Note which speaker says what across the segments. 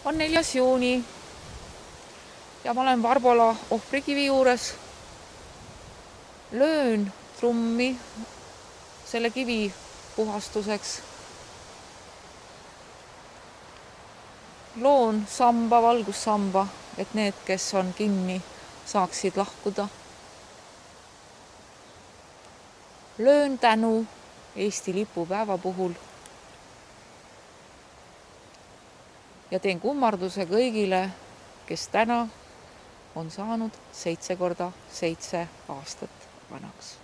Speaker 1: On 4. juuni ja ma olen Varbola ohvrikivi juures. Löön trummi selle kivi puhastuseks. Loon samba, valgussamba, et need, kes on kinni, saaksid lahkuda. Löön tänu Eesti lipupäeva puhul ja teen kummarduse kõigile, kes täna on saanud 7 korda 7 aastat vanaks.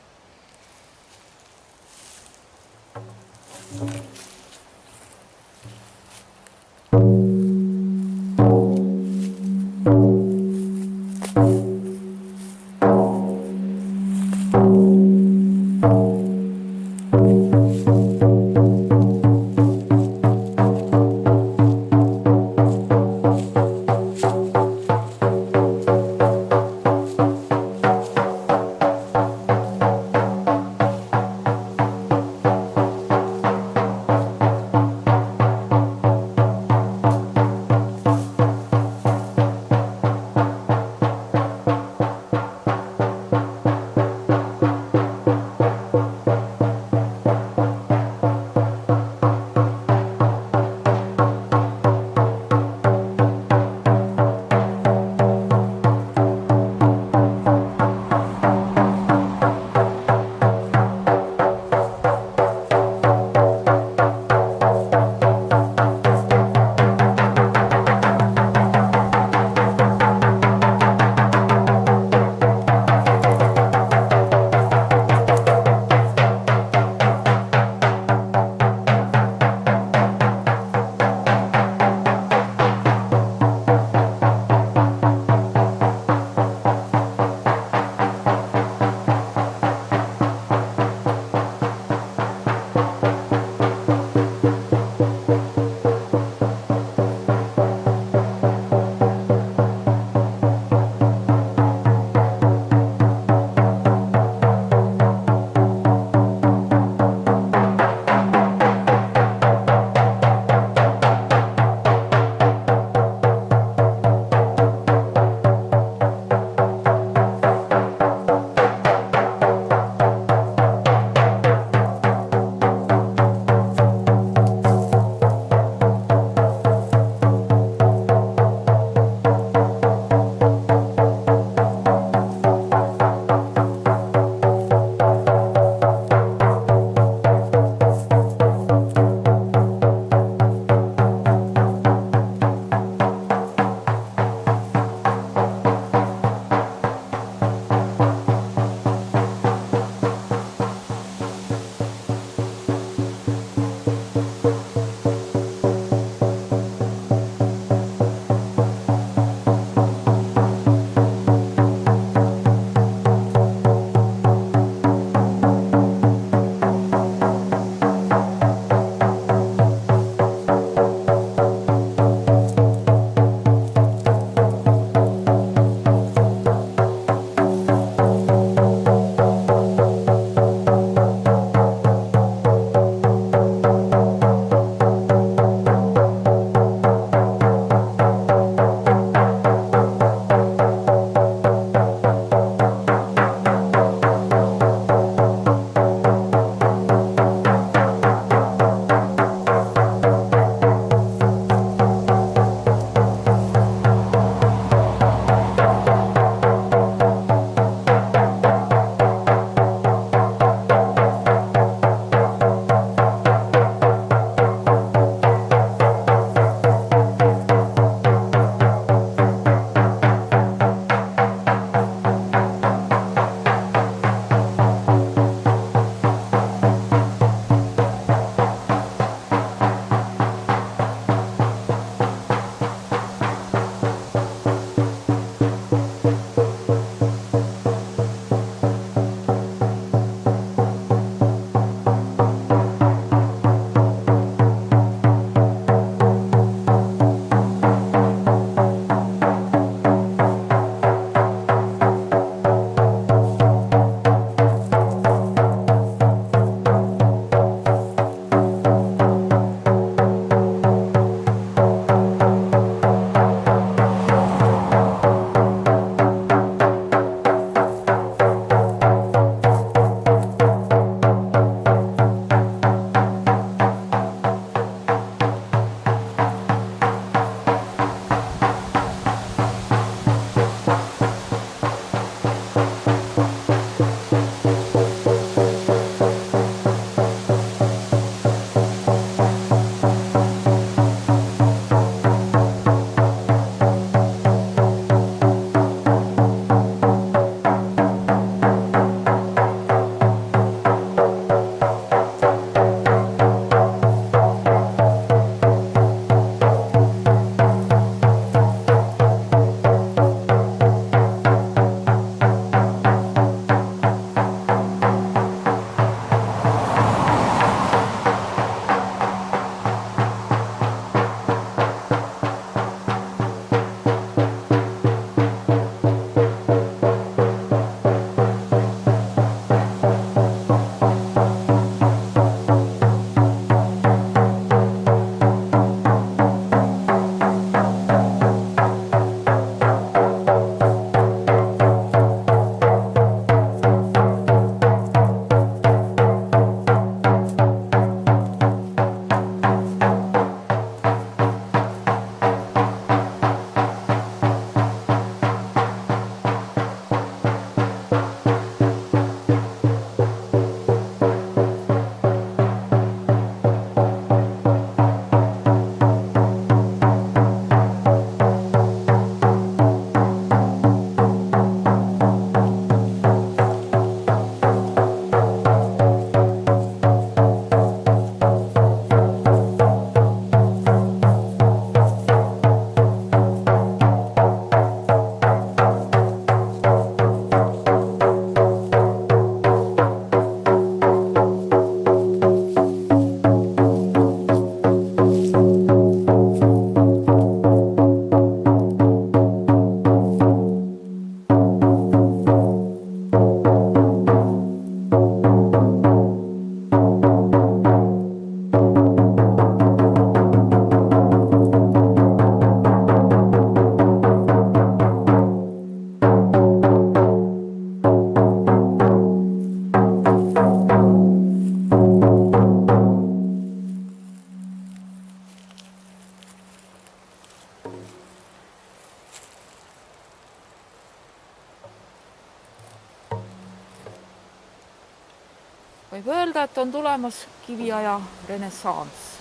Speaker 1: Võib öelda, et on tulemas kiviaja renessanss.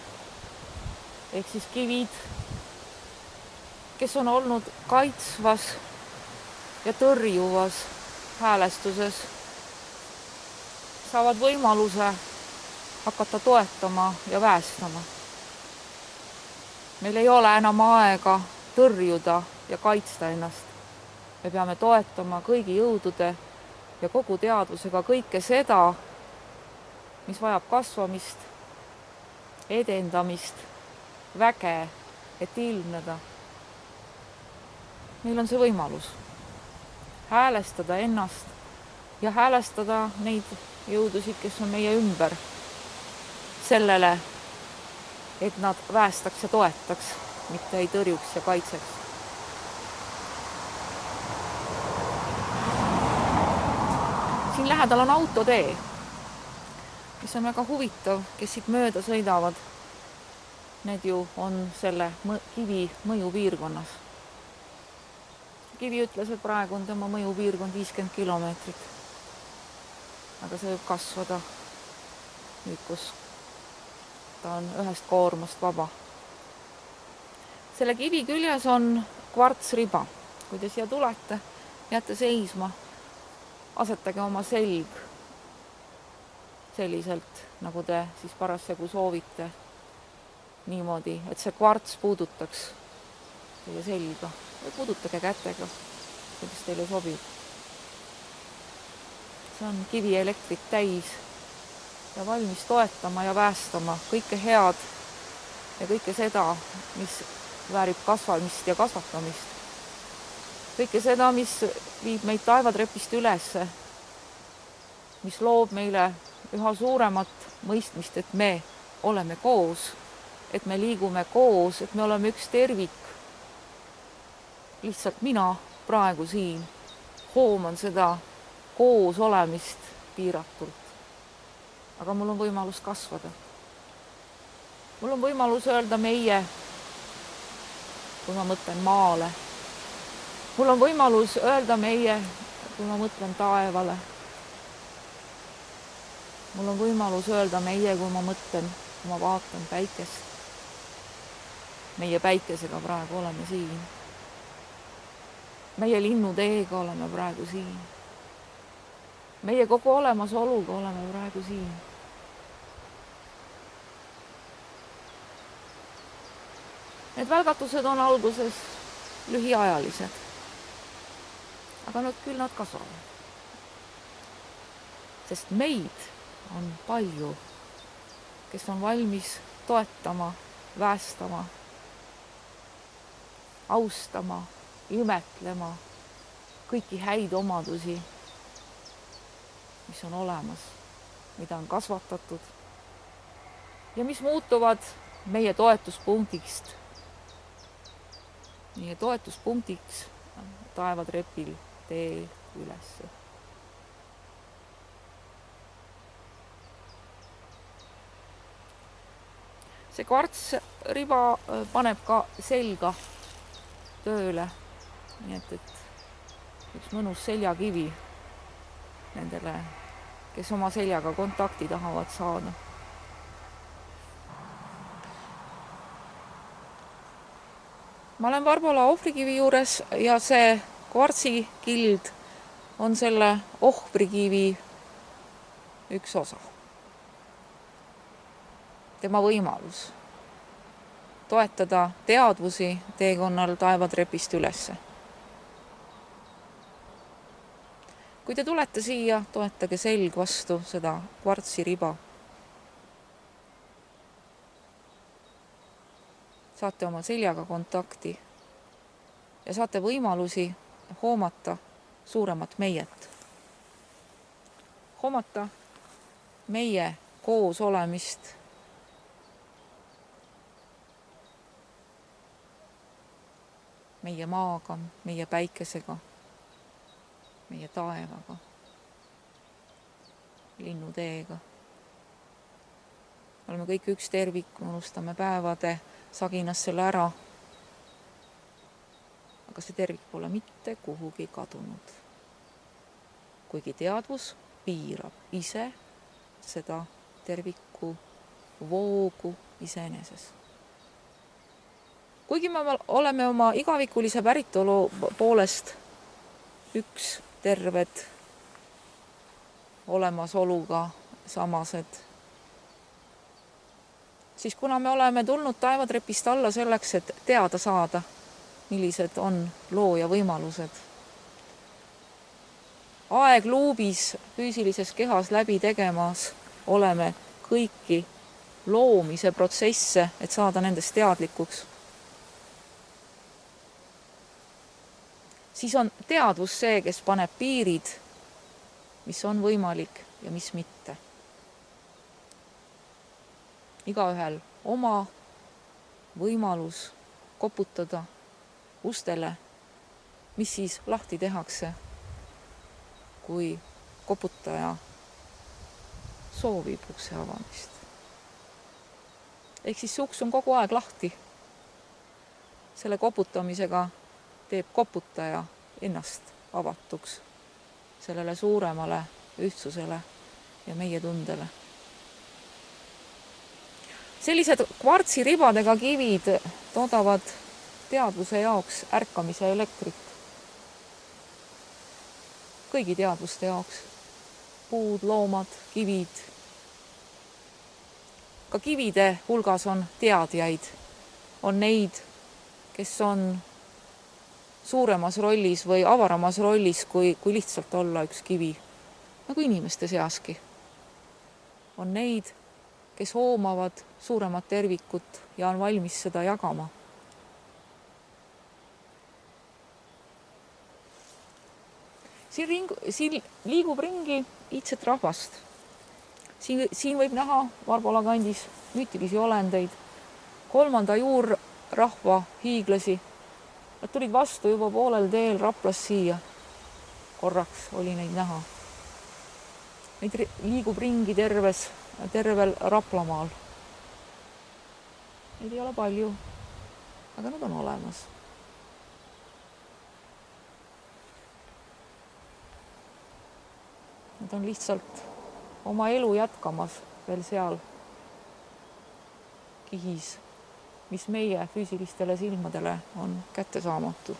Speaker 1: Ehk siis kivid, kes on olnud kaitsvas ja tõrjuvas häälestuses, saavad võimaluse hakata toetama ja väestama. Meil ei ole enam aega tõrjuda ja kaitsta ennast. Me peame toetama kõigi jõudude ja kogu teadvusega kõike seda, mis vajab kasvamist, edendamist, väge, et ilmneda. Meil on see võimalus häälestada ennast ja häälestada neid jõudusid, kes on meie ümber, sellele, et nad väestaks ja toetaks, mitte ei tõrjuks ja kaitseks. Siin lähedal on autotee, mis on väga huvitav, kes siit mööda sõidavad. Need ju on selle kivi mõjupiirkonnas. Kivi ütles, et praegu on tema mõjupiirkond 50 kilomeetrit. Aga see võib kasvada nüüd, kus ta on ühest koormast vaba. Selle kivi küljes on kvartsriba. Kui te siia tulete, jääte seisma, asetage oma selg selliselt, nagu te siis parasjagu soovite. Niimoodi, et see kvarts puudutaks teie selga. Või puudutage kätega, kuidas teile sobib. See on kivielektrit täis ja valmis toetama ja väestama kõike head ja kõike seda, mis väärib kasvamist ja kasvatamist. Kõike seda, mis viib meid taevatrepist ülesse, mis loob meile üha suuremat mõistmist, et me oleme koos, et me liigume koos, et me oleme üks tervik. Lihtsalt mina praegu siin hooman seda koos olemist piiratult. Aga mul on võimalus kasvada. Mul on võimalus öelda meie, kui ma mõtlen maale. Mul on võimalus öelda meie, kui ma mõtlen taevale. Mul on võimalus öelda meie, kui ma mõtlen, kui ma vaatan päikest. Meie päikesega praegu oleme siin. Meie linnuteega oleme praegu siin. Meie kogu olemasoluga oleme praegu siin. Need välgatused on alguses lühiajalised, aga küll nad kasvavad. Sest meid on palju, kes on valmis toetama, väestama, austama, imetlema kõiki häid omadusi, mis on olemas, mida on kasvatatud ja mis muutuvad meie toetuspunktiks. Meie toetuspunktiks taevatrepil teel ülesse. See kvartsriba paneb ka selga tööle, nii et üks mõnus seljakivi nendele, kes oma seljaga kontakti tahavad saada. Ma olen Varbola ohvrikivi juures ja see kvartsikild on selle ohvrikivi üks osa. Tema võimalus toetada teadvusi teekonnal taevatrepist ülesse. Kui te tulete siia, toetage selg vastu seda kvartsiriba. Saate oma seljaga kontakti ja saate võimalusi hoomata suuremat meiet. Hoomata meie koos olemist meie maaga, meie päikesega, meie taevaga, linnuteega. Oleme kõik üks tervik, unustame päevade saginas selle ära. Aga see tervik pole mitte kuhugi kadunud. Kuigi teadvus piirab ise seda terviku voogu iseeneses. Kuigi me oleme oma igavikulise päritolu poolest üks terved olemasoluga samased, siis kuna me oleme tulnud taevatrepist alla selleks, et teada saada, millised on looja võimalused, aegluubis füüsilises kehas läbi tegemas oleme kõiki loomise protsesse, et saada nendest teadlikuks, siis on teadvus see, kes paneb piirid, mis on võimalik ja mis mitte. Igaühel oma võimalus koputada ustele, mis siis lahti tehakse, kui koputaja soovib ukse avamist. Ehk siis see uks on kogu aeg lahti. Selle koputamisega teeb koputaja ennast avatuks sellele suuremale ühtsusele ja meie tundele. Sellised kvartsiribadega kivid toodavad teadvuse jaoks ärkamise elektrit. Kõigi teadvuste jaoks. Puud, loomad, kivid. Ka kivide hulgas on teadjaid. On neid, kes on suuremas rollis või avaramas rollis, kui lihtsalt olla üks kivi, nagu inimeste seaski. On neid, kes hoomavad suuremat tervikut ja on valmis seda jagama. Siin liigub ringi iidset rahvast. Siin võib näha Varbola kandis müütilisi olendeid, 3. juurrahva hiiglasi. Nad tulid vastu juba poolel teel Raplas siia. Korraks oli neid näha. Neid liigub ringi tervel Raplamaal. Neid ei ole palju, aga nad on olemas. Nad on lihtsalt oma elu jätkamas veel seal kihis, mis meie füüsilistele silmadele on kättesaamatu.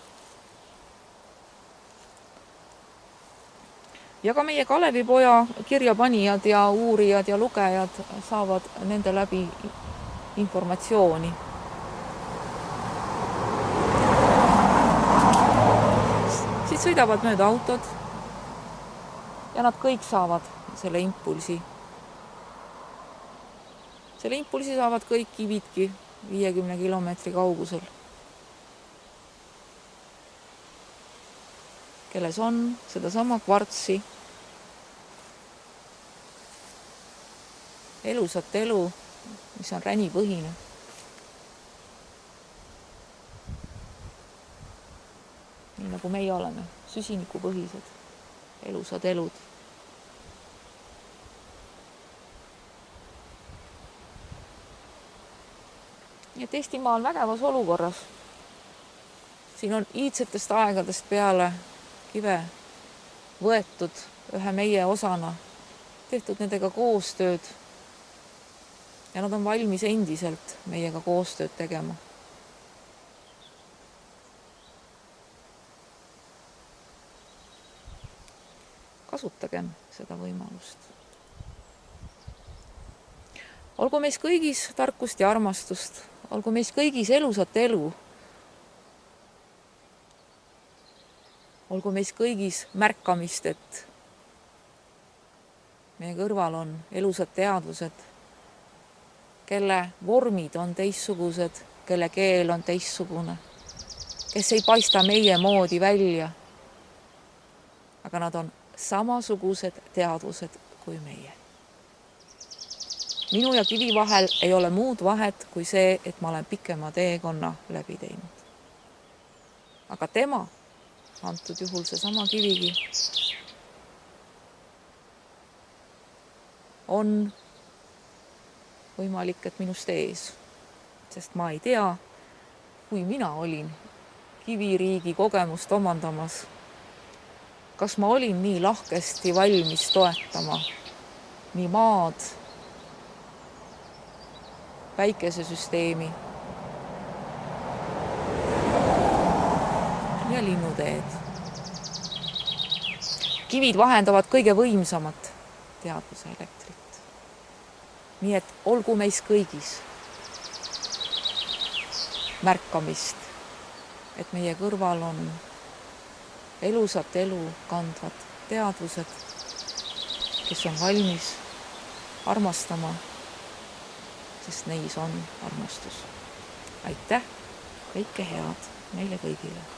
Speaker 1: Ja ka meie Kalevipoja kirjapanijad ja uurijad ja lugejad saavad nende läbi informatsiooni. Siit sõidavad mööda autod ja nad kõik saavad selle impulsi. Selle impulsi saavad kõik kividki 50 kilomeetri kaugusel. Kelles on sedasama kvartsi, elusat elu, mis on ränipõhine. Nii nagu meie oleme, süsinikupõhised, elusad elud. Nii et Eestimaa on vägevas olukorras. Siin on iidsetest aegadest peale kive võetud ühe meie osana, tehtud nendega koostööd ja nad on valmis endiselt meiega koostööd tegema. Kasutagem seda võimalust. Olgu meis kõigis tarkust ja armastust, olgu meis kõigis elusat elu, olgu meis kõigis märkamist, et meie kõrval on elusad teadvused, kelle vormid on teistsugused, kelle keel on teistsugune, kes ei paista meie moodi välja, aga nad on samasugused teadvused kui meie. Minu ja kivi vahel ei ole muud vahet kui see, et ma olen pikema teekonna läbi teinud. Aga tema, antud juhul seesama kivigi, on võimalik, et minust ees, sest ma ei tea, kui mina olin kiviriigi kogemust omandamas, kas ma olin nii lahkesti valmis toetama nii maad, päikesesüsteemi ja linnuteed. Kivid vahendavad kõige võimsamat teadvuse elektrit. Nii et olgu meis kõigis märkamist, et meie kõrval on elusat elu kandvad teadvused, kes on valmis armastama, sest neis on armastus. Aitäh, kõike head meile kõigile!